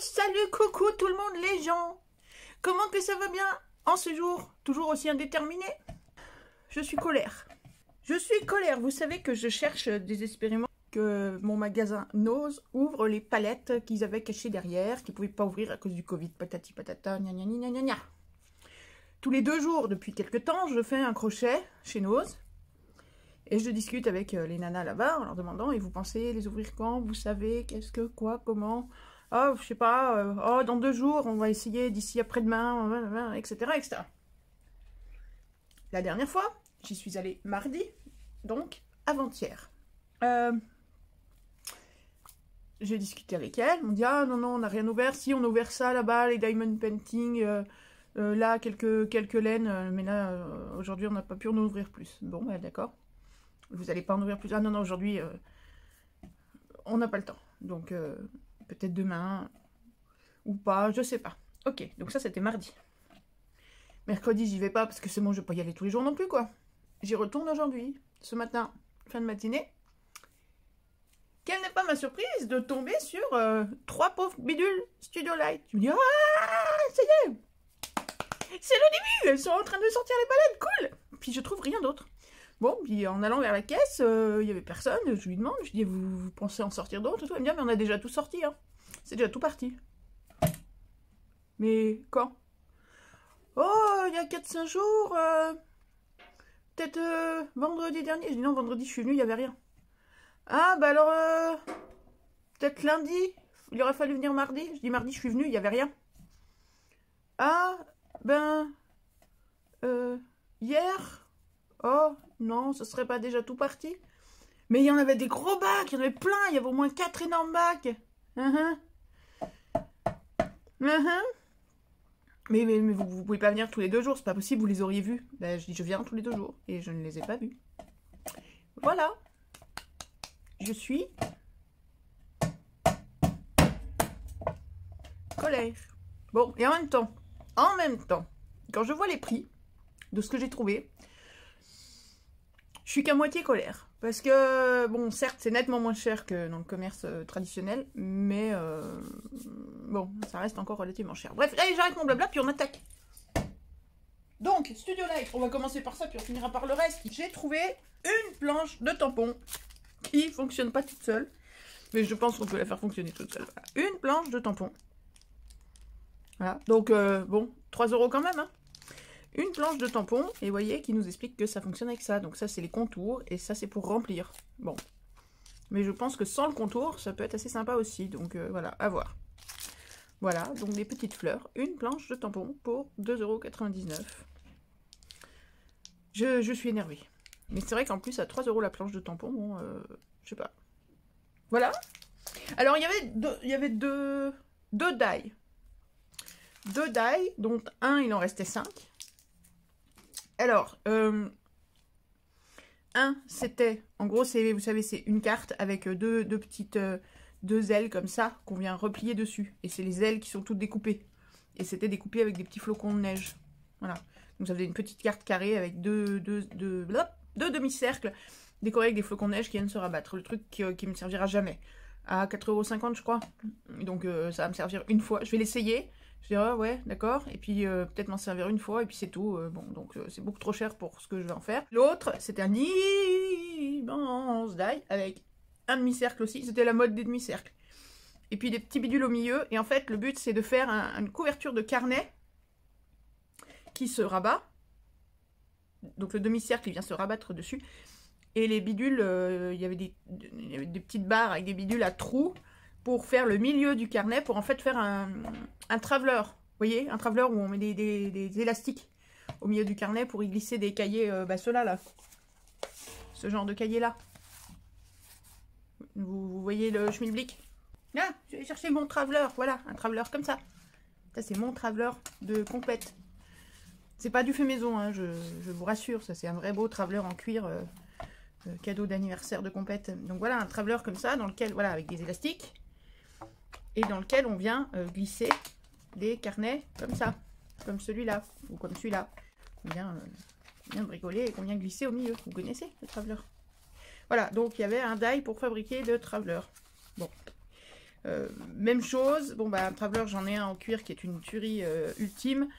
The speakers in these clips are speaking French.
salut, coucou tout le monde les gens. Comment que ça va bien en ce jour, toujours aussi indéterminé? Je suis colère. Je suis colère, vous savez que je cherche désespérément que mon magasin Nose ouvre les palettes qu'ils avaient cachées derrière, qu'ils ne pouvaient pas ouvrir à cause du Covid, patati patata, gna gna gna gna gna. Tous les 2 jours, depuis quelques temps, je fais un crochet chez Nose. Et je discute avec les nanas là-bas en leur demandant, et vous pensez les ouvrir quand? Vous savez, qu'est-ce que, quoi, comment? Oh, je sais pas, oh, dans 2 jours, on va essayer d'ici après-demain, etc., etc. La dernière fois, j'y suis allée mardi, donc avant-hier. J'ai discuté avec elle, on me dit, ah non, non, on n'a rien ouvert, si, on a ouvert ça là-bas, les diamond painting, là, quelques laines, mais là, aujourd'hui, on n'a pas pu en ouvrir plus. Bon, bah, d'accord. Vous n'allez pas en ouvrir plus. Ah non, non, aujourd'hui, on n'a pas le temps. Donc, peut-être demain, ou pas, je sais pas. Ok, donc ça, c'était mardi. Mercredi, j'y vais pas, parce que c'est bon, je vais pas y aller tous les jours non plus, quoi. J'y retourne aujourd'hui, ce matin, fin de matinée. Quelle n'est pas ma surprise de tomber sur 3 pauvres bidules Studio Light. Je me dis, ah, ça y est, c'est le début, elles sont en train de sortir les palettes, cool. Puis je trouve rien d'autre. Bon, puis en allant vers la caisse, il y avait personne, je lui demande, je dis, vous pensez en sortir d'autres? Elle me dit, ah, mais on a déjà tout sorti, hein. C'est déjà tout parti. Mais quand? Oh, il y a 4-5 jours, peut-être vendredi dernier. Je dis, non, vendredi, je suis venue, il n'y avait rien. Ah, bah alors, peut-être lundi, il aurait fallu venir mardi. Je dis, mardi, je suis venue, il n'y avait rien. Ah, ben, hier, oh, non, ce serait pas déjà tout parti. Mais il y en avait des gros bacs, il y en avait plein, il y avait au moins 4 énormes bacs. Mais vous pouvez pas venir tous les 2 jours, c'est pas possible, vous les auriez vus. Ben, je dis, je viens tous les 2 jours, et je ne les ai pas vus. Voilà. Je suis colère. Bon, et en même temps, quand je vois les prix de ce que j'ai trouvé, je suis qu'à moitié colère. Parce que, bon, certes, c'est nettement moins cher que dans le commerce traditionnel, mais bon, ça reste encore relativement cher. Bref, allez, j'arrête mon blabla, puis on attaque. Donc, Studio Light, on va commencer par ça, puis on finira par le reste. J'ai trouvé une planche de tampons qui fonctionne pas toute seule, mais je pense qu'on peut la faire fonctionner toute seule. Voilà. Une planche de tampons. Voilà, donc, bon, 3 € quand même, hein. Une planche de tampons, et vous voyez, qui nous explique que ça fonctionne avec ça. Donc ça, c'est les contours, et ça, c'est pour remplir. Bon. Mais je pense que sans le contour, ça peut être assez sympa aussi. Donc voilà, à voir. Voilà, donc des petites fleurs. Une planche de tampons pour 2,99 €. Je suis énervée. Mais c'est vrai qu'en plus, à 3 € la planche de tampons, bon, je sais pas. Voilà. Alors, il y avait deux die. 2 die, dont un, il en restait 5. Alors, c'était, en gros, vous savez, c'est une carte avec deux petites ailes comme ça, qu'on vient replier dessus. Et c'est les ailes qui sont toutes découpées. Et c'était découpé avec des petits flocons de neige. Voilà. Donc ça faisait une petite carte carrée avec deux demi-cercles décorés avec des flocons de neige qui viennent se rabattre. Le truc qui me servira jamais. À 4,50 €, je crois. Donc ça va me servir une fois. Je vais l'essayer. Je dirais, ah ouais, d'accord. Et puis peut-être m'en servir une fois, et puis c'est tout. Bon, donc c'est beaucoup trop cher pour ce que je vais en faire. L'autre, c'était un immense die avec un demi-cercle aussi. C'était la mode des demi-cercles. Et puis des petits bidules au milieu. Et en fait, le but, c'est de faire une couverture de carnet qui se rabat. Donc le demi-cercle, il vient se rabattre dessus. Et les bidules, il y avait des petites barres avec des bidules à trous pour faire le milieu du carnet, pour en fait faire un traveler. Vous voyez, un traveler où on met des élastiques au milieu du carnet pour y glisser des cahiers, ceux-là, là. Ce genre de cahier-là. Vous voyez le schmilblick? Ah, je vais chercher mon traveler, voilà, un traveler comme ça. Ça, c'est mon traveler de compète. C'est pas du fait maison, hein, je vous rassure, ça c'est un vrai beau traveler en cuir, cadeau d'anniversaire de compète. Donc voilà, un traveler comme ça, dans lequel, voilà, avec des élastiques, et dans lequel on vient glisser des carnets comme ça, comme celui-là, ou comme celui-là. On vient bricoler et qu'on vient glisser au milieu. Vous connaissez le traveler? Voilà, donc il y avait un die pour fabriquer le traveler. Bon. Même chose, bon bah un Traveler, j'en ai un en cuir qui est une tuerie ultime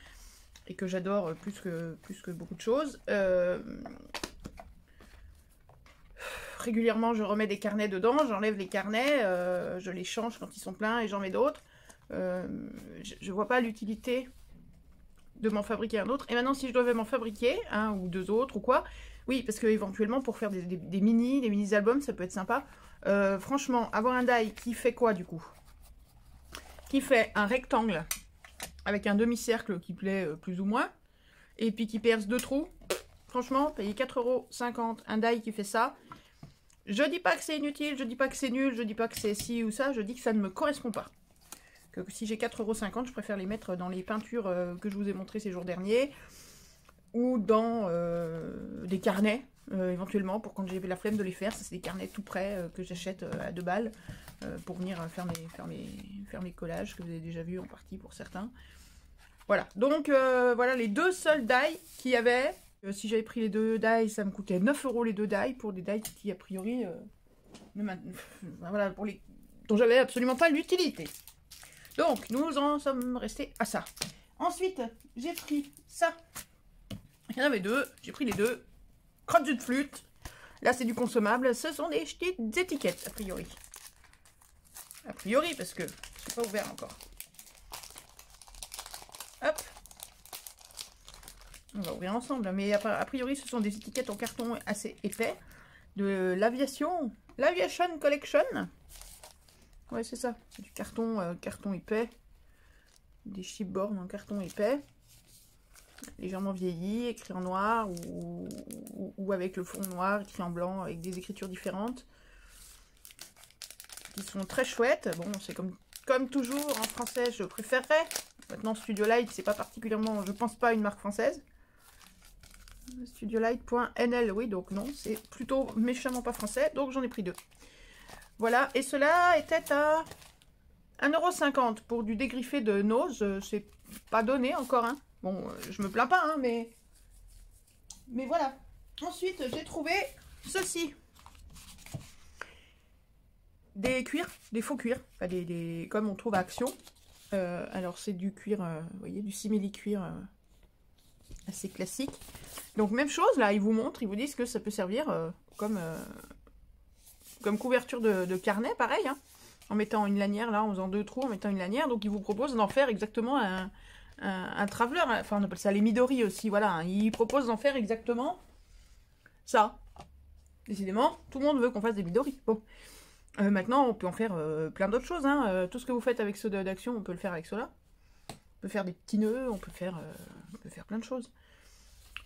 et que j'adore plus que beaucoup de choses. Régulièrement je remets des carnets dedans, j'enlève les carnets, je les change quand ils sont pleins et j'en mets d'autres. Je vois pas l'utilité de m'en fabriquer un autre. Et maintenant si je devais m'en fabriquer un ou deux autres ou quoi, oui parce que éventuellement pour faire des mini albums ça peut être sympa. Franchement, avoir un die qui fait quoi du coup? Qui fait un rectangle avec un demi-cercle qui plaît plus ou moins, et puis qui perce 2 trous. Franchement, payer 4,50 € un die qui fait ça. Je dis pas que c'est inutile, je dis pas que c'est nul, je dis pas que c'est ci ou ça, je dis que ça ne me correspond pas. Que si j'ai 4,50 €, je préfère les mettre dans les peintures que je vous ai montrées ces jours derniers, ou dans des carnets. Éventuellement pour quand j'ai la flemme de les faire, c'est des carnets tout prêts que j'achète à 2 balles pour venir faire mes collages que vous avez déjà vu en partie pour certains. Voilà, donc voilà les deux seuls die qu'il y avait. Si j'avais pris les 2 die, ça me coûtait 9 € les 2 die pour des die qui a priori voilà, dont j'avais absolument pas l'utilité. Donc nous en sommes restés à ça. Ensuite j'ai pris ça. Il y en avait 2, j'ai pris les 2. Crotte de flûte. Là, c'est du consommable. Ce sont des petites étiquettes, a priori. A priori, parce que c'est pas ouvert encore. Hop. On va ouvrir ensemble. Mais a priori, ce sont des étiquettes en carton assez épais. De l'aviation. L'Aviation Collection. Ouais, c'est ça. C'est du carton, carton épais. Des chipboards en carton épais. Légèrement vieilli, écrit en noir ou avec le fond noir, écrit en blanc, avec des écritures différentes. Qui sont très chouettes. Bon, c'est comme toujours en français, je préférerais. Maintenant, Studio Light, c'est pas particulièrement, je pense pas, une marque française. Studiolight.nl, oui, donc non, c'est plutôt méchamment pas français, donc j'en ai pris 2. Voilà, et cela était à 1,50 € pour du dégriffé de nose. C'est pas donné encore, hein. Bon, je me plains pas, hein, mais voilà. Ensuite, j'ai trouvé ceci. Des cuirs, des faux cuirs, enfin comme on trouve à Action. Alors, c'est du cuir, vous voyez, du simili-cuir assez classique. Donc, même chose, là, ils vous montrent, ils vous disent que ça peut servir comme couverture de carnet, pareil, hein, en mettant une lanière, là, en faisant 2 trous, en mettant une lanière. Donc, ils vous proposent d'en faire exactement un traveler, enfin on appelle ça les Midori aussi, voilà, hein. Ils proposent d'en faire exactement ça. Décidément, tout le monde veut qu'on fasse des Midori. Bon, maintenant on peut en faire plein d'autres choses, hein. Tout ce que vous faites avec ceux d'Action, on peut le faire avec ceux-là. On peut faire des petits nœuds, on peut faire plein de choses.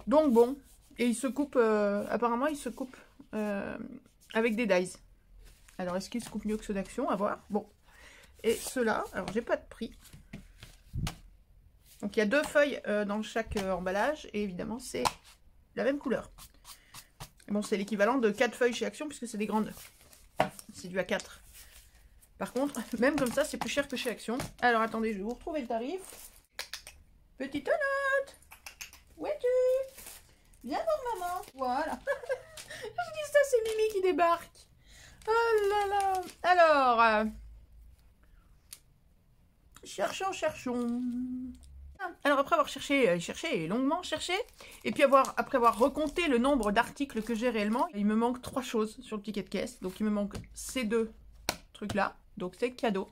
Donc bon, et ils se coupent, apparemment ils se coupent avec des dies. Alors est-ce qu'ils se coupent mieux que ceux d'Action? À voir. Bon, et ceux-là, alors j'ai pas de prix. Donc il y a 2 feuilles dans chaque emballage et évidemment c'est la même couleur. Et bon, c'est l'équivalent de 4 feuilles chez Action puisque c'est des grandes. C'est du A4. Par contre, même comme ça, c'est plus cher que chez Action. Alors attendez, je vais vous retrouver le tarif. Petite note. Où es-tu? Viens voir maman. Voilà. Je dis ça, c'est Mimi qui débarque. Oh là là. Alors, cherchons. Alors après avoir cherché et longuement cherché, et puis après avoir recompté le nombre d'articles que j'ai réellement, il me manque 3 choses sur le ticket de caisse. Donc il me manque ces 2 trucs là, donc c'est cadeau.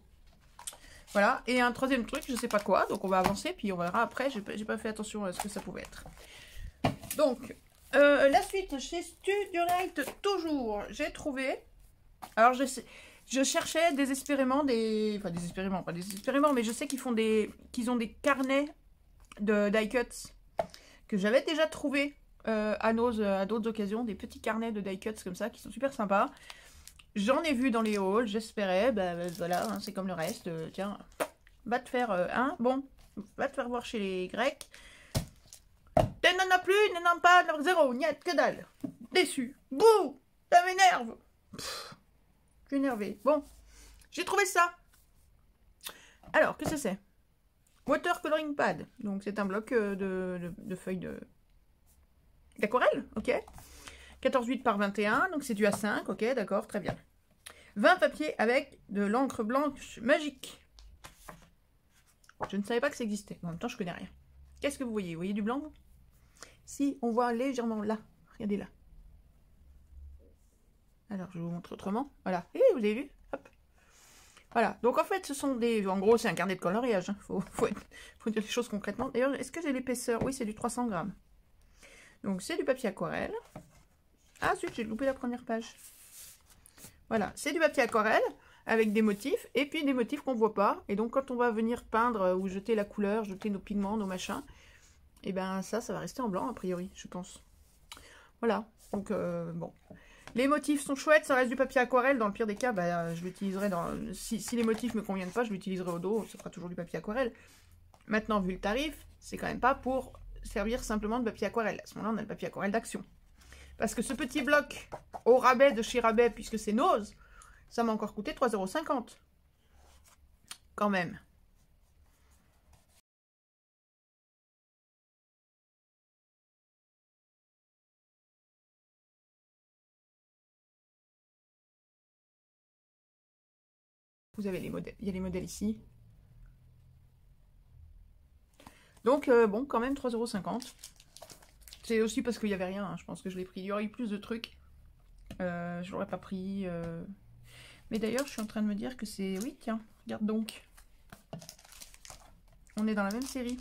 Voilà, et un 3e truc, je sais pas quoi, donc on va avancer, puis on verra après, j'ai pas fait attention à ce que ça pouvait être. Donc, la suite, chez Studio Light, toujours, j'ai trouvé, alors je cherchais désespérément enfin désespérément, pas désespérément, mais je sais qu'ils ont des carnets de die cuts que j'avais déjà trouvé à d'autres occasions, des petits carnets de die cuts comme ça qui sont super sympas. J'en ai vu dans les hauls, j'espérais, voilà, hein, c'est comme le reste. Tiens, va te faire bon, va te faire voir chez les Grecs. Tu n'en as plus, ils n'en ont pas, alors 0, niet, que dalle. Déçu, bouh, ça m'énerve. Je suis énervée. Bon, j'ai trouvé ça. Alors, qu'est-ce que c'est? Watercoloring pad. Donc, c'est un bloc de feuilles d'aquarelle, ok. 14,8 par 21, donc c'est du A5, ok, d'accord, très bien. 20 papiers avec de l'encre blanche magique. Je ne savais pas que ça existait. En même temps, je connais rien. Qu'est-ce que vous voyez? Vous voyez du blanc? Si, on voit légèrement là. Regardez là. Alors, je vous montre autrement. Voilà. Et vous avez vu? Hop. Voilà. Donc, en fait, ce sont des... En gros, c'est un carnet de coloriage. Hein. Faut dire les choses concrètement. D'ailleurs, est-ce que j'ai l'épaisseur? Oui, c'est du 300 grammes. Donc, c'est du papier aquarelle. Ah, zut, j'ai loupé la première page. Voilà. C'est du papier aquarelle avec des motifs. Et puis, des motifs qu'on ne voit pas. Et donc, quand on va venir peindre ou jeter la couleur, jeter nos pigments, nos machins, et ben ça va rester en blanc, a priori, je pense. Voilà. Donc, bon... Les motifs sont chouettes, ça reste du papier aquarelle. Dans le pire des cas, bah, je l'utiliserai dans... Si les motifs ne me conviennent pas, je l'utiliserai au dos. Ce sera toujours du papier aquarelle. Maintenant, vu le tarif, c'est quand même pas pour servir simplement de papier aquarelle. À ce moment-là, on a le papier aquarelle d'Action. Parce que ce petit bloc au rabais de chez Rabais, puisque c'est Nose, ça m'a encore coûté 3,50 €. Quand même. Vous avez les modèles, il y a les modèles ici. Donc, bon, quand même 3,50 €. C'est aussi parce qu'il n'y avait rien, hein. Je pense que je l'ai pris. Il y aurait eu plus de trucs. Je l'aurais pas pris. Mais d'ailleurs, je suis en train de me dire que c'est... Oui, tiens, regarde donc. On est dans la même série.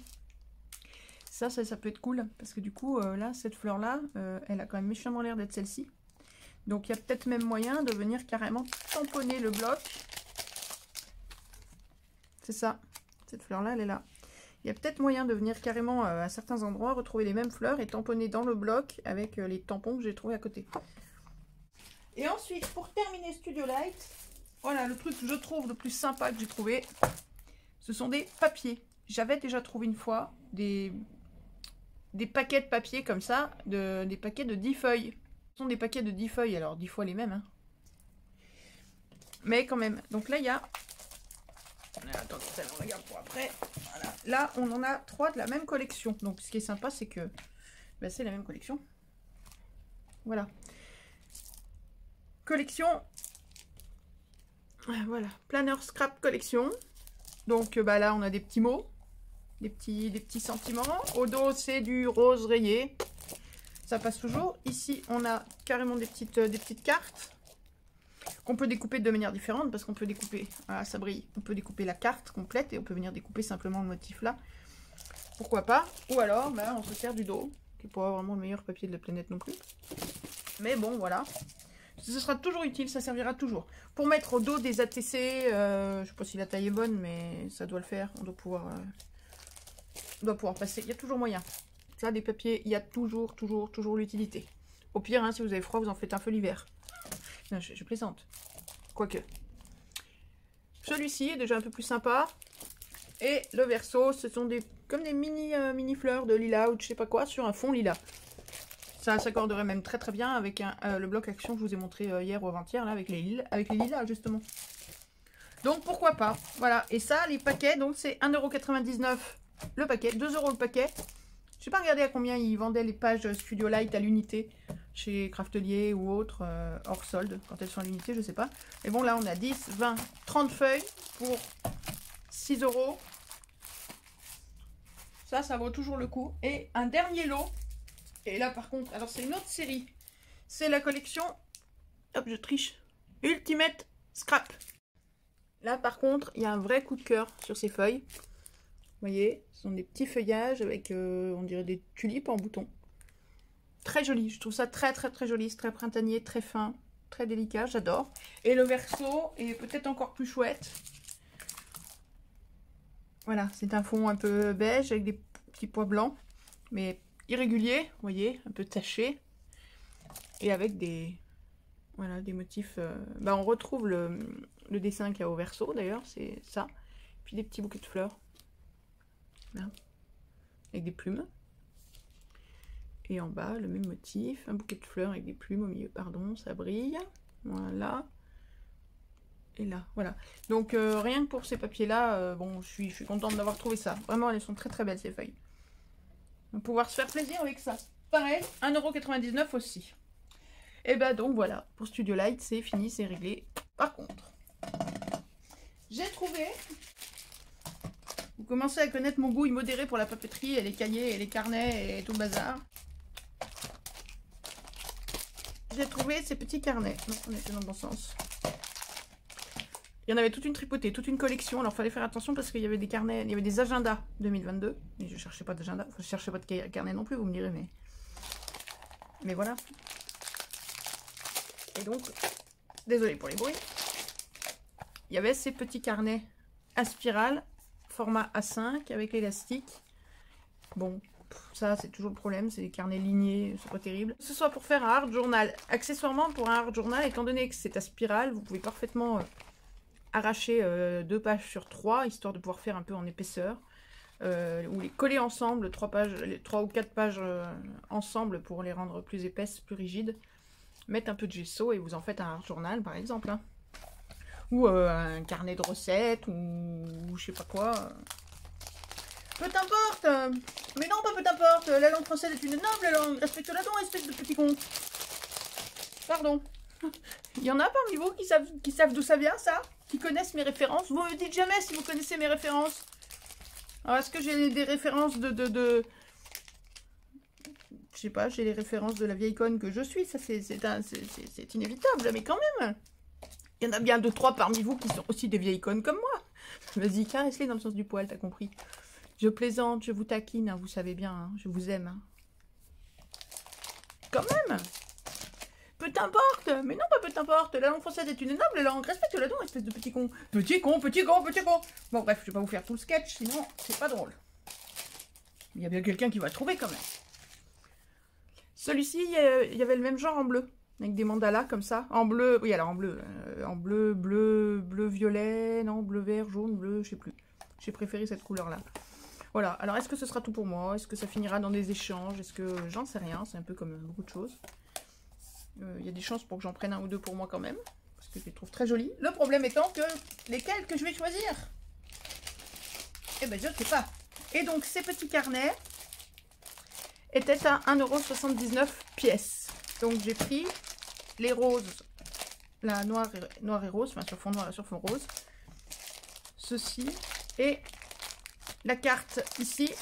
Ça peut être cool. Parce que du coup, là, cette fleur-là, elle a quand même méchamment l'air d'être celle-ci. Donc, il y a peut-être même moyen de venir carrément tamponner le bloc. C'est ça. Cette fleur-là, elle est là. Il y a peut-être moyen de venir carrément à certains endroits retrouver les mêmes fleurs et tamponner dans le bloc avec les tampons que j'ai trouvés à côté. Et ensuite, pour terminer Studio Light, voilà le truc que je trouve le plus sympa que j'ai trouvé. Ce sont des papiers. J'avais déjà trouvé une fois des paquets de papier comme ça, des paquets de 10 feuilles. Ce sont des paquets de 10 feuilles, alors 10 fois les mêmes. Hein. Mais quand même. Donc là, il y a... Attendez, ça, on regarde pour après. Voilà. Là, on en a 3 de la même collection. Donc, ce qui est sympa, c'est que ben, c'est la même collection. Voilà. Collection. Voilà. Planner Scrap Collection. Donc, bah, là, on a des petits mots. Des petits sentiments. Au dos, c'est du rose rayé. Ça passe toujours. Ici, on a carrément des petites cartes. Qu'on peut découper de manière différente parce qu'on peut découper, voilà, ça brille, on peut découper la carte complète et on peut venir découper simplement le motif là. Pourquoi pas? Ou alors, bah, on se sert du dos, qui n'est pas vraiment le meilleur papier de la planète non plus. Mais bon, voilà. Ce sera toujours utile, ça servira toujours. Pour mettre au dos des ATC, je ne sais pas si la taille est bonne, mais ça doit le faire. On doit pouvoir passer. Il y a toujours moyen. Ça, des papiers, il y a toujours l'utilité. Au pire, hein, si vous avez froid, vous en faites un feu l'hiver. Non, je plaisante. Quoique. Celui-ci est déjà un peu plus sympa. Et le verso, ce sont comme des mini fleurs de lilas ou de je sais pas quoi sur un fond lilas. Ça s'accorderait même très bien avec le bloc action que je vous ai montré hier ou avant-hier, là, avec les lilas, justement. Donc, pourquoi pas. Voilà. Et ça, les paquets, donc c'est 1,99 € le paquet, 2 € le paquet. Je n'ai pas regardé à combien ils vendaient les pages Studio Light à l'unité chez Craftelier ou autre, hors solde, quand elles sont à l'unité, je sais pas. Mais bon, là, on a 10, 20, 30 feuilles pour 6 €. Ça vaut toujours le coup. Et un dernier lot. Et là, par contre, alors c'est une autre série. C'est la collection, hop, je triche, Ultimate Scrap. Là, par contre, il y a un vrai coup de cœur sur ces feuilles. Vous voyez, ce sont des petits feuillages avec, on dirait des tulipes en bouton. Très joli, je trouve ça très joli, c'est très printanier, très fin, très délicat, j'adore. Et le verso est peut-être encore plus chouette. Voilà, c'est un fond un peu beige avec des petits pois blancs, mais irréguliers, vous voyez, un peu taché. Et avec des motifs... on retrouve le dessin qu'il y a au verso d'ailleurs, c'est ça. Puis des petits bouquets de fleurs. Là. Avec des plumes. Et en bas, le même motif, un bouquet de fleurs avec des plumes au milieu, pardon, ça brille. Voilà. Et là, voilà. Donc, rien que pour ces papiers-là, bon, je suis contente d'avoir trouvé ça. Vraiment, elles sont très belles, ces feuilles. Donc, pouvoir se faire plaisir avec ça. Pareil, 1,99 € aussi. Et ben donc, voilà. Pour Studio Light, c'est fini, c'est réglé. Par contre, j'ai trouvé... Vous commencez à connaître mon goût immodéré pour la papeterie et les cahiers et les carnets et tout le bazar. J'ai trouvé ces petits carnets. Non, on était dans le bon sens. Il y en avait toute une tripotée, toute une collection. Alors, il fallait faire attention parce qu'il y avait des carnets, il y avait des agendas 2022. Mais je cherchais pas d'agenda. Enfin, je cherchais pas de carnet non plus, vous me direz, mais voilà. Et donc, désolé pour les bruits. Il y avait ces petits carnets à spirale, format A5 avec l'élastique. Bon, ça c'est toujours le problème, c'est des carnets lignés, c'est pas terrible. Que ce soit pour faire un hard journal, accessoirement pour un hard journal, étant donné que c'est à spirale, vous pouvez parfaitement arracher 2 pages sur 3, histoire de pouvoir faire un peu en épaisseur. Ou les coller ensemble, 3 ou 4 pages ensemble pour les rendre plus épaisses, plus rigides. Mettre un peu de gesso et vous en faites un hard journal par exemple. Hein. Ou un carnet de recettes, ou je sais pas quoi. Peu t'importe. Mais non, pas peu t'importe. La langue française est une noble langue. Respecte-la donc, espèce de petit con. Pardon. Il y en a parmi vous qui savent d'où ça vient, ça? Qui connaissent mes références? Vous me dites jamais si vous connaissez mes références. Alors, est-ce que j'ai des références je sais pas, j'ai les références de la vieille conne que je suis. Ça, c'est inévitable, mais quand même. Il y en a bien 2-3 parmi vous qui sont aussi des vieilles connes comme moi. Vas-y, caresse-les dans le sens du poil, t'as compris. Je plaisante, je vous taquine, hein, vous savez bien, hein, je vous aime. Hein. Quand même. Peu t'importe. Mais non, pas peu t'importe. La langue française est une noble langue. Respecte-la donc, espèce de petit con. Petit con, petit con, petit con. Bon, bref, je vais pas vous faire tout le sketch, sinon c'est pas drôle. Il y a bien quelqu'un qui va trouver quand même. Celui-ci, il y avait le même genre en bleu. Avec des mandalas comme ça. En bleu, oui, alors en bleu. Bleu, violet, non, bleu, vert, jaune, bleu, je sais plus. J'ai préféré cette couleur-là. Voilà, alors est-ce que ce sera tout pour moi? Est-ce que ça finira dans des échanges? Est-ce que... J'en sais rien, c'est un peu comme beaucoup de choses. Il y a des chances pour que j'en prenne un ou deux pour moi quand même. Parce que je les trouve très jolis. Le problème étant que lesquels que je vais choisir? Eh ben je ne sais pas. Et donc ces petits carnets étaient à 1,79 € pièce. Donc j'ai pris les roses, la noire et rose, enfin sur fond noir et sur fond rose. Ceci et la carte ici.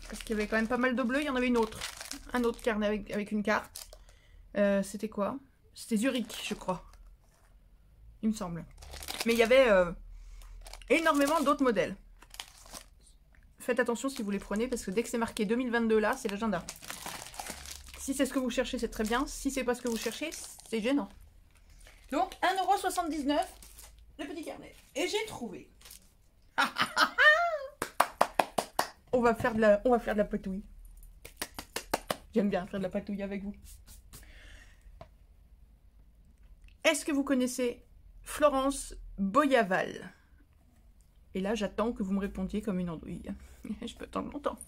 Parce qu'il y avait quand même pas mal de bleu, il y en avait une autre. Un autre carnet avec une carte. C'était quoi? C'était Zurich, je crois. Il me semble. Mais il y avait énormément d'autres modèles. Faites attention si vous les prenez, parce que dès que c'est marqué 2022 là, c'est l'agenda. Si c'est ce que vous cherchez, c'est très bien. Si c'est pas ce que vous cherchez, c'est gênant. Donc, 1,79 €, le petit carnet. Et j'ai trouvé. On va faire de la patouille. J'aime bien faire de la patouille avec vous. Est-ce que vous connaissez Florence Boyaval? Et là, j'attends que vous me répondiez comme une andouille. Je peux attendre longtemps.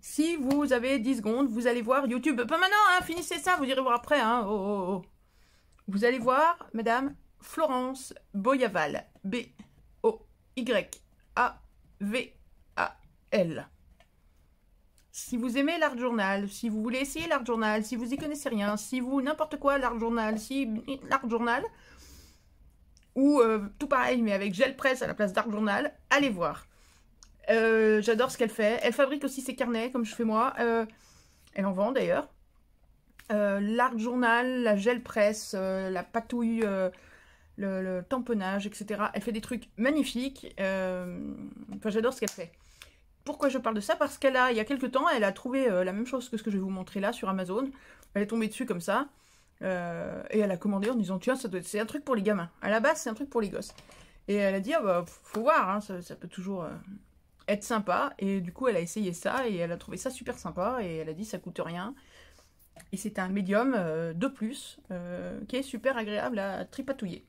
Si vous avez 10 secondes, vous allez voir YouTube. Pas maintenant, hein, finissez ça, vous irez voir après. Hein. Oh. Vous allez voir, madame, Florence Boyaval. B-O-Y-A-V-A-L. Si vous aimez l'art journal, si vous voulez essayer l'art journal, si vous y connaissez rien, si vous n'importe quoi l'art journal, ou tout pareil mais avec gel presse à la place d'art journal, allez voir. J'adore ce qu'elle fait. Elle fabrique aussi ses carnets comme je fais moi. Elle en vend d'ailleurs. L'art journal, la gel presse, la patouille, le tamponnage, etc. Elle fait des trucs magnifiques. Enfin, j'adore ce qu'elle fait. Pourquoi je parle de ça? Parce qu'elle a, il y a quelques temps, elle a trouvé la même chose que ce que je vais vous montrer là sur Amazon. Elle est tombée dessus comme ça. Et elle a commandé en disant, tiens, c'est un truc pour les gamins. À la base, c'est un truc pour les gosses. Et elle a dit, oh, bah, faut voir, hein, ça peut toujours être sympa. Et du coup, elle a essayé ça et elle a trouvé ça super sympa. Et elle a dit, ça coûte rien. Et c'est un médium de plus qui est super agréable à tripatouiller.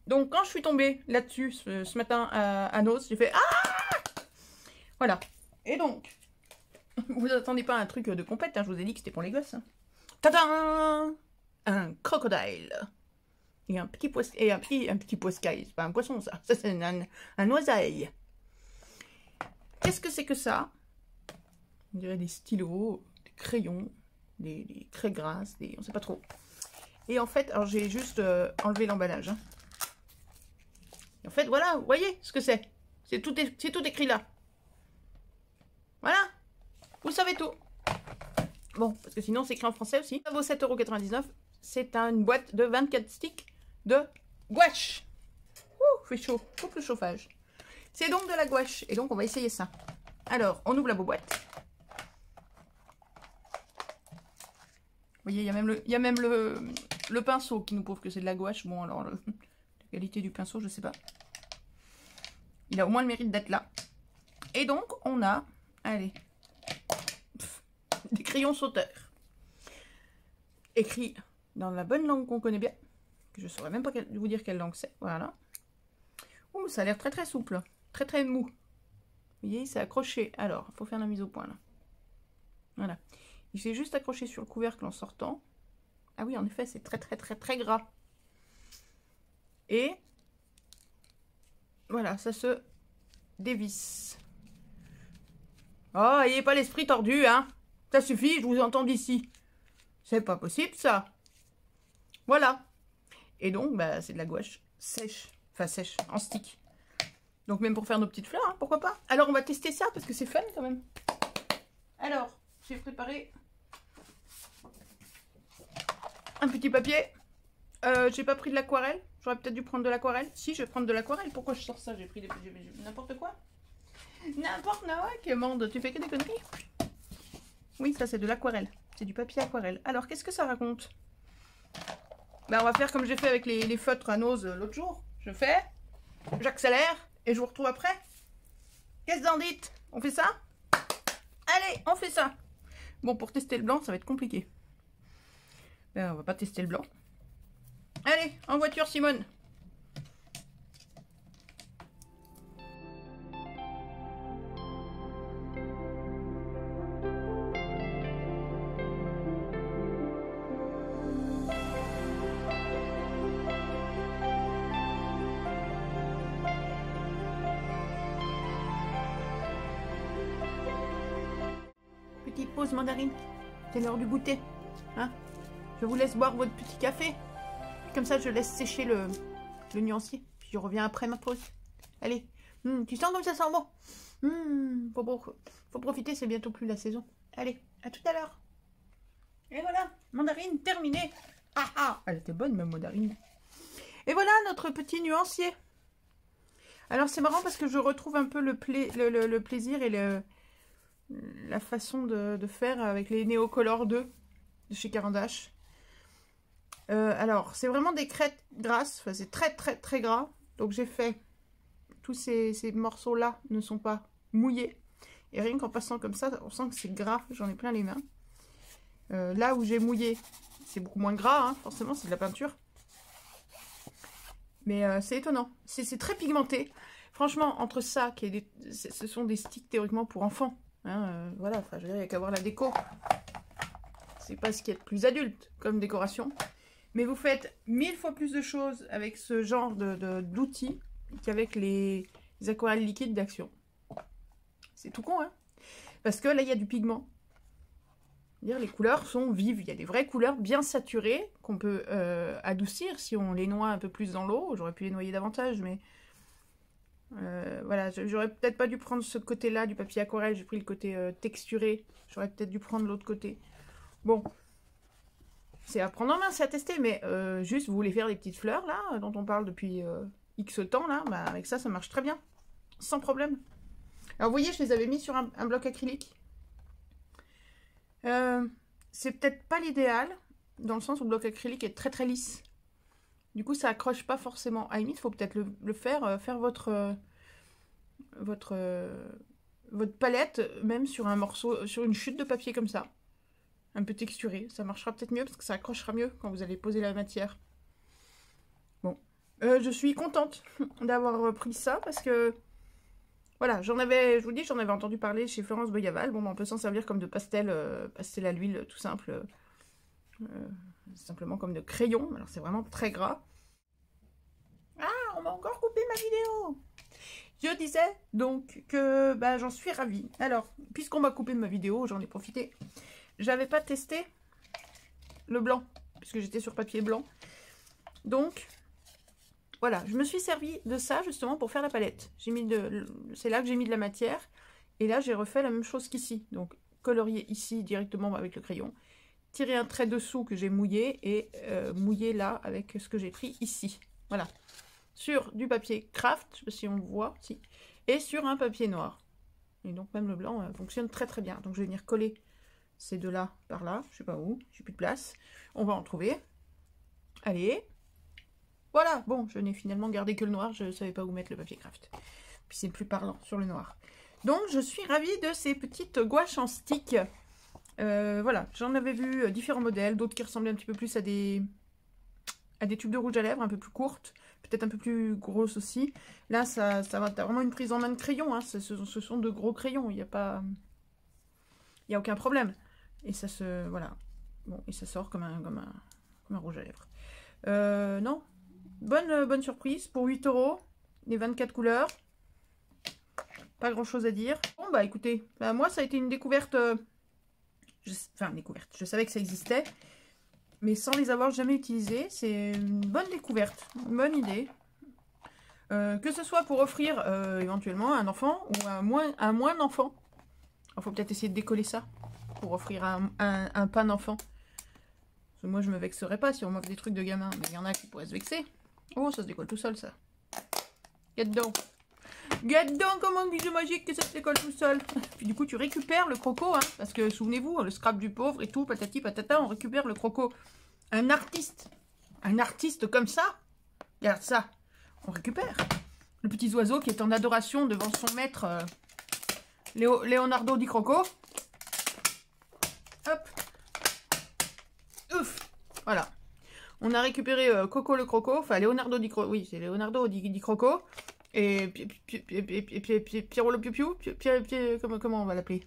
Donc, quand je suis tombée là-dessus ce matin à Noz, j'ai fait, ah! Voilà. Et donc, vous attendez pas un truc de compète, hein, je vous ai dit que c'était pour les gosses. Hein. Tadam! Un crocodile. Et un petit poiscaille. C'est pas un poisson, ça. Ça, c'est un oiseil. Qu'est-ce que c'est que ça? On dirait des stylos, des crayons, des craies grasses, on sait pas trop. Et en fait, alors j'ai juste enlevé l'emballage. Hein. En fait, voilà, vous voyez ce que c'est. C'est tout écrit là. Voilà. Vous savez tout. Bon, parce que sinon c'est écrit en français aussi. Ça vaut 7,99 €. C'est une boîte de 24 sticks de gouache. Ouh, fait chaud. Coupe le chauffage. C'est donc de la gouache. Et donc on va essayer ça. Alors, on ouvre la boîte. Vous voyez, il y a même le pinceau qui nous prouve que c'est de la gouache. Bon, alors, la qualité du pinceau, je sais pas. Il a au moins le mérite d'être là. Et donc, on a, allez, des crayons sauteurs. Écrit dans la bonne langue qu'on connaît bien. Que je ne saurais même pas vous dire quelle langue c'est. Voilà. Ouh, ça a l'air très très souple. Très très mou. Vous voyez, c'est accroché. Alors, il faut faire la mise au point là. Voilà. Il s'est juste accroché sur le couvercle en sortant. Ah oui, en effet, c'est très très très très gras. Et voilà, ça se dévisse. Oh, ayez pas l'esprit tordu, hein. Ça suffit, je vous entends d'ici. C'est pas possible, ça. Voilà. Et donc, bah, c'est de la gouache sèche. Enfin, sèche, en stick. Donc, même pour faire nos petites fleurs, hein, pourquoi pas. Alors, on va tester ça, parce que c'est fun, quand même. Alors, j'ai préparé un petit papier. J'ai pas pris de l'aquarelle. J'aurais peut-être dû prendre de l'aquarelle. Si, je vais prendre de l'aquarelle. Pourquoi je sors ça? J'ai pris n'importe quoi. N'importe quoi. Quémande, tu fais que des conneries. Oui, ça c'est de l'aquarelle. C'est du papier aquarelle. Alors, qu'est-ce que ça raconte? Ben, on va faire comme j'ai fait avec les feutres à nose l'autre jour. Je fais, j'accélère et je vous retrouve après. Qu'est-ce que vous en dites? On fait ça? Allez, on fait ça. Bon, pour tester le blanc, ça va être compliqué. Ben, on va pas tester le blanc. Allez, en voiture, Simone. Petite pause mandarine. C'est l'heure du goûter. Hein? Je vous laisse boire votre petit café. Comme ça, je laisse sécher le nuancier. Puis je reviens après ma pause. Allez. Tu sens comme ça sent bon. Faut profiter, c'est bientôt plus la saison. Allez, à tout à l'heure. Et voilà, mandarine terminée. Ah ah, elle était bonne, ma mandarine. Et voilà notre petit nuancier. Alors, c'est marrant parce que je retrouve un peu le plaisir et la façon de faire avec les Neocolor 2 de chez Caran d'Ache. Alors, c'est vraiment des crêtes grasses. Enfin, c'est très très très gras. Donc, j'ai fait... Tous ces morceaux-là ne sont pas mouillés. Et rien qu'en passant comme ça, on sent que c'est gras. J'en ai plein les mains. Là où j'ai mouillé, c'est beaucoup moins gras. Hein, forcément, c'est de la peinture. Mais c'est étonnant. C'est très pigmenté. Franchement, entre ça, ce sont des sticks théoriquement pour enfants. Hein, voilà, enfin, je veux dire, il n'y a qu'à voir la déco. C'est pas ce qu'il y a de plus adulte comme décoration. Mais vous faites 1000 fois plus de choses avec ce genre d'outils qu'avec les aquarelles liquides d'Action. C'est tout con, hein? Parce que là, il y a du pigment. C'est-à-dire, les couleurs sont vives. Il y a des vraies couleurs bien saturées qu'on peut adoucir si on les noie un peu plus dans l'eau. J'aurais pu les noyer davantage, mais... voilà, j'aurais peut-être pas dû prendre ce côté-là du papier aquarelle. J'ai pris le côté texturé. J'aurais peut-être dû prendre l'autre côté. Bon, c'est à prendre en main, c'est à tester, mais juste vous voulez faire les petites fleurs là, dont on parle depuis X temps là, bah, avec ça, ça marche très bien, sans problème. Alors vous voyez, je les avais mis sur un bloc acrylique. C'est peut-être pas l'idéal, dans le sens où le bloc acrylique est très très lisse. Du coup, ça accroche pas forcément. À la limite, il faut peut-être le faire votre palette, même sur un morceau, sur une chute de papier comme ça. Un peu texturé, ça marchera peut-être mieux parce que ça accrochera mieux quand vous allez poser la matière. Bon, je suis contente d'avoir pris ça parce que, voilà, je vous dis, j'en avais entendu parler chez Florence Boyaval. Bon, on peut s'en servir comme de pastel à l'huile tout simple, simplement comme de crayon. Alors c'est vraiment très gras. Ah, on m'a encore coupé ma vidéo. Je disais donc que bah, j'en suis ravie. Alors, puisqu'on m'a coupé ma vidéo, j'en ai profité. J'avais pas testé le blanc, puisque j'étais sur papier blanc. Donc, voilà, je me suis servi de ça justement pour faire la palette. C'est là que j'ai mis de la matière. Et là, j'ai refait la même chose qu'ici. Donc, colorier ici directement avec le crayon. Tirer un trait dessous que j'ai mouillé et mouiller là avec ce que j'ai pris ici. Voilà. Sur du papier craft, je sais pas si on le voit, si. Et sur un papier noir. Et donc, même le blanc fonctionne très très bien. Donc, je vais venir coller ces deux-là par là. Je sais pas où, j'ai plus de place. On va en trouver. Allez. Voilà, bon, je n'ai finalement gardé que le noir, je ne savais pas où mettre le papier craft. Puis c'est plus parlant sur le noir. Donc je suis ravie de ces petites gouaches en stick. Voilà, j'en avais vu différents modèles, d'autres qui ressemblaient un petit peu plus à des tubes de rouge à lèvres, un peu plus courtes, peut-être un peu plus grosses aussi. Là, ça va, t'as vraiment une prise en main de crayon, hein. Ce sont de gros crayons, il n'y a aucun problème. Et ça se, voilà, bon, et ça sort comme un rouge à lèvres. Non. Bonne surprise pour 8 €, les 24 couleurs. Pas grand chose à dire. Bon bah écoutez, moi ça a été une découverte, enfin découverte, je savais que ça existait, mais sans les avoir jamais utilisés, c'est une bonne découverte, une bonne idée. Que ce soit pour offrir éventuellement à un enfant ou à moins d'enfants. Il faut peut-être essayer de décoller ça pour offrir un pain d'enfant. Parce que moi je me vexerais pas si on m'offre des trucs de gamin, mais il y en a qui pourraient se vexer. Oh, ça se décolle tout seul, ça. Regarde donc. Regarde donc comment c'est magique que ça se décolle tout seul. Puis du coup, tu récupères le croco, hein. Parce que, souvenez-vous, le scrap du pauvre et tout, patati patata, on récupère le croco. Un artiste comme ça, regarde ça, on récupère. Le petit oiseau qui est en adoration devant son maître, Leonardo Di Croco. Hop. Ouf. Voilà. On a récupéré Coco le Croco, enfin Leonardo Di Croco, oui c'est Leonardo Di Croco, et Pierrot le Piu-Piu, comment on va l'appeler?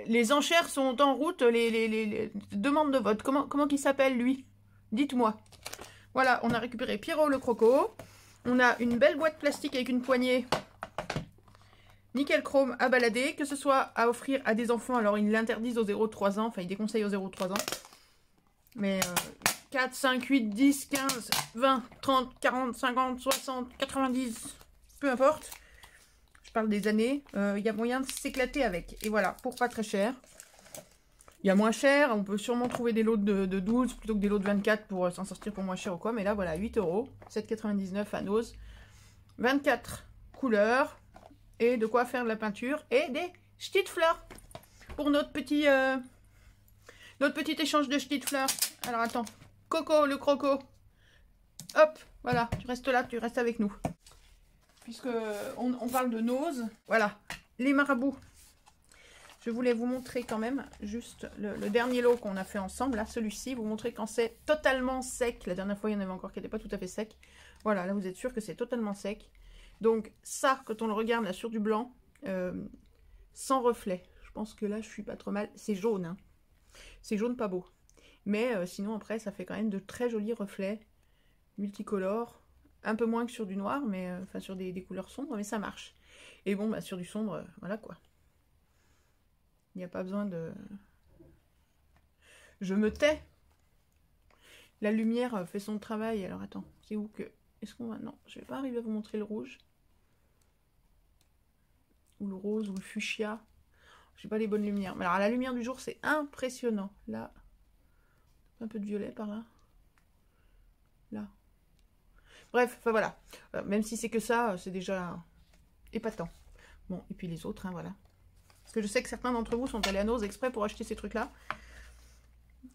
Les enchères sont en route, les demandes de vote, comment qu'il s'appelle lui? Dites-moi. Voilà, on a récupéré Pierrot le Croco, on a une belle boîte plastique avec une poignée, nickel chrome à balader, que ce soit à offrir à des enfants, alors ils l'interdisent aux 0-3 ans, enfin ils déconseillent aux 0-3 ans. Mais 4, 5, 8, 10, 15, 20, 30, 40, 50, 60, 90, peu importe. Je parle des années. Il y a moyen de s'éclater avec. Et voilà, pour pas très cher. Il y a moins cher. On peut sûrement trouver des lots de 12 plutôt que des lots de 24 pour s'en sortir pour moins cher ou quoi. Mais là, voilà, 8 €. 7,99 à Nose. 24 couleurs. Et de quoi faire de la peinture. Et des petites fleurs. Pour notre petit échange de petites fleurs. Alors attends, Coco le Croco. Hop, voilà, tu restes là, tu restes avec nous. Puisque on parle de Nose. Voilà, les marabouts. Je voulais vous montrer quand même juste le dernier lot qu'on a fait ensemble. Là, celui-ci, vous montrer quand c'est totalement sec. La dernière fois, il y en avait encore qui n'étaient pas tout à fait sec. Voilà, là, vous êtes sûr que c'est totalement sec. Donc ça, quand on le regarde là sur du blanc, sans reflet. Je pense que là, je suis pas trop mal. C'est jaune, hein. C'est jaune pas beau. Mais sinon, après, ça fait quand même de très jolis reflets multicolores. Un peu moins que sur du noir, mais enfin sur des couleurs sombres, mais ça marche. Et bon, bah, sur du sombre, voilà quoi. Il n'y a pas besoin de... Je me tais. La lumière fait son travail. Alors attends, c'est où que... Est-ce qu'on va... Non, je vais pas arriver à vous montrer le rouge. Ou le rose, ou le fuchsia. J'ai pas les bonnes lumières. Mais alors, à la lumière du jour, c'est impressionnant. Là, un peu de violet par là. Là. Bref, enfin voilà. Même si c'est que ça, c'est déjà épatant. Bon, et puis les autres, hein, voilà. Parce que je sais que certains d'entre vous sont allés à Nose exprès pour acheter ces trucs-là.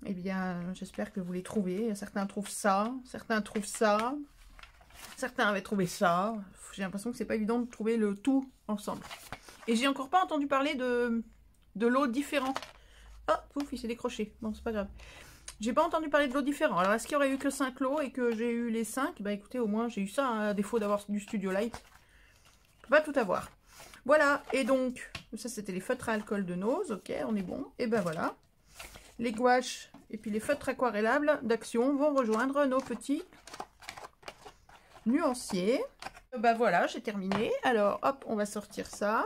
Eh bien, j'espère que vous les trouvez. Certains trouvent ça, certains trouvent ça. Certains avaient trouvé ça. J'ai l'impression que c'est pas évident de trouver le tout ensemble. Et j'ai encore pas entendu parler de lots différents. Ah, pouf, il s'est décroché. Bon, c'est pas grave. J'ai pas entendu parler de lots différents. Alors, est-ce qu'il y aurait eu que 5 lots et que j'ai eu les 5? Bah écoutez, au moins j'ai eu ça, hein, à défaut d'avoir du Studio Light. Je peux pas tout avoir. Voilà, et donc, ça c'était les feutres à alcool de Nose. Ok, on est bon. Et ben voilà. Les gouaches et puis les feutres aquarellables d'Action vont rejoindre nos petits nuanciers. Ben voilà, j'ai terminé. Alors, hop, on va sortir ça.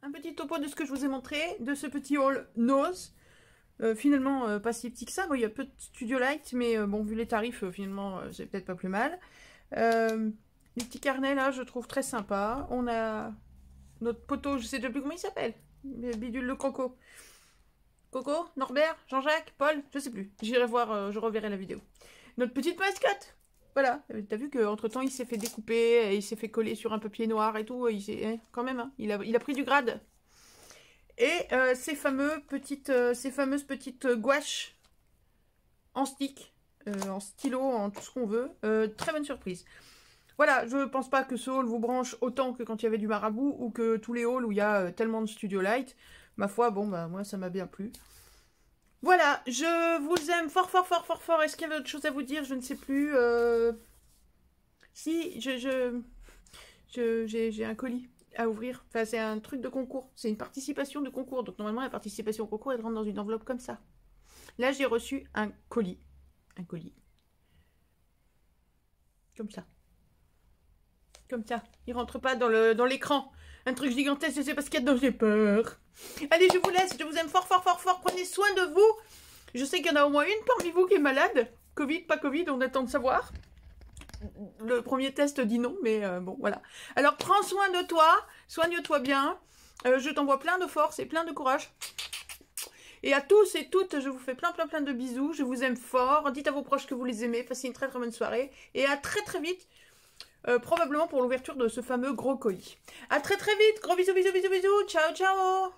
Un petit topo de ce que je vous ai montré, de ce petit haul Nose. Finalement, pas si petit que ça. Bon, il y a peu de Studio Light, mais bon, vu les tarifs, finalement, c'est peut-être pas plus mal. Les petits carnets, là, je trouve très sympa. On a notre poteau, je sais plus comment il s'appelle. Bidule le Croco. Coco, Norbert, Jean-Jacques, Paul, je sais plus. J'irai voir, je reverrai la vidéo. Notre petite mascotte. Voilà, t'as vu qu'entre temps il s'est fait découper, il s'est fait coller sur un papier noir et tout, quand même, hein, il a pris du grade. Et ces fameuses petites gouaches en stick, en stylo, en tout ce qu'on veut. Très bonne surprise. Voilà, je pense pas que ce haul vous branche autant que quand il y avait du marabout ou que tous les hauls où il y a tellement de Studio Light. Ma foi, bon, bah moi ça m'a bien plu. Voilà, je vous aime fort, fort, fort, fort, fort. Est-ce qu'il y avait autre chose à vous dire? Je ne sais plus. Si, j'ai un colis à ouvrir. Enfin, c'est un truc de concours. C'est une participation de concours. Donc, normalement, la participation au concours, elle rentre dans une enveloppe comme ça. Là, j'ai reçu un colis. Un colis. Comme ça. Comme ça. Il rentre pas dans l'écran. Un truc gigantesque, je sais pas ce qu'il y a dedans, j'ai peur. Allez, je vous laisse. Je vous aime fort, fort, fort, fort. Prenez soin de vous. Je sais qu'il y en a au moins une parmi vous qui est malade. Covid, pas Covid, on attend de savoir. Le premier test dit non, mais bon, voilà. Alors, prends soin de toi, soigne-toi bien. Je t'envoie plein de force et plein de courage. Et à tous et toutes, je vous fais plein, plein, plein de bisous. Je vous aime fort. Dites à vos proches que vous les aimez. Passez une très, très bonne soirée. Et à très, très vite. Probablement pour l'ouverture de ce fameux gros colis. À très, très vite. Gros bisous, bisous, bisous, bisous. Ciao, ciao.